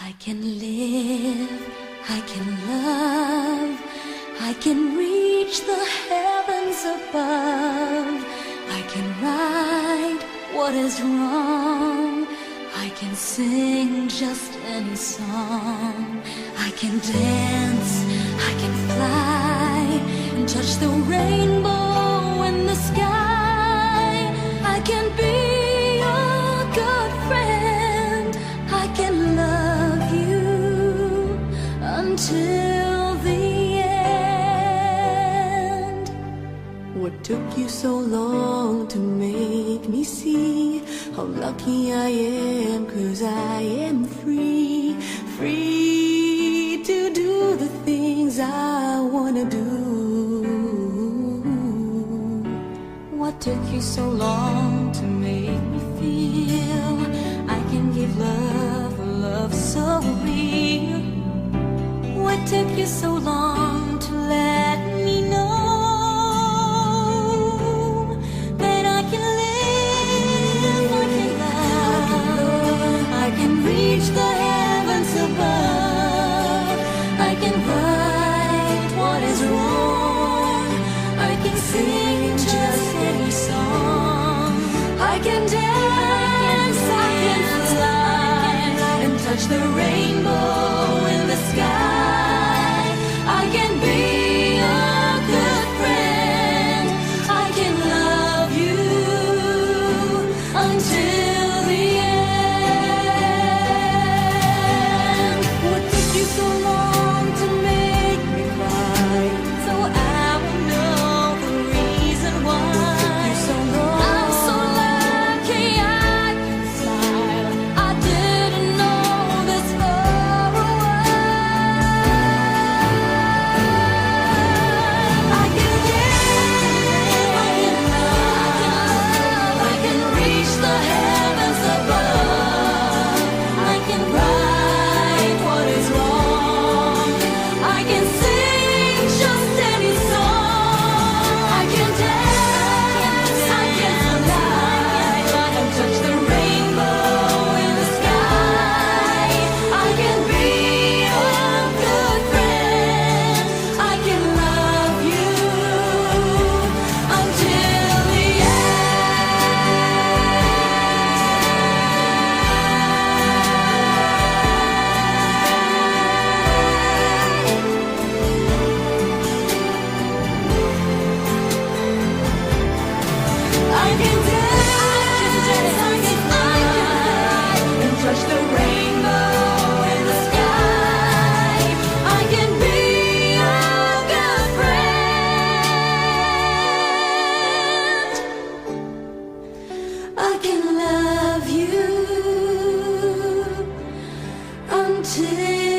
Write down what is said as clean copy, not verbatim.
I can live, I can love, I can reach the heavens above. I can right what is wrong, I can sing just any song. I can dance, I can fly, and touch the rainbow in the sky. I can be your good friend, I can love you until the end. What took you so long to make me see how lucky I am? 'Cause I am free, free to do the things I wanna do. What took you so long to make me feel I can give love, a love so real? What took you so long to let me know that I can live, I can love, I can reach the heavens above. I can right what is wrong, I can sing just any song. I can dance, I can fly, and touch the rainbow in the sky. I can be a good friend, I can love you until the end. What took you so long to make me cry? So I will know the reason why. I'm so lucky I can smile. I didn't know this for a while. I can give, I can love, I can reach the heavens above. I can right what is wrong, I can sing just any song. I can dance, I can fly, and touch the rainbow in the sky. I can be a good friend, I can love you until the I can dance, I can fly, and touch the rainbow in the sky. I can be a good friend, I can love you until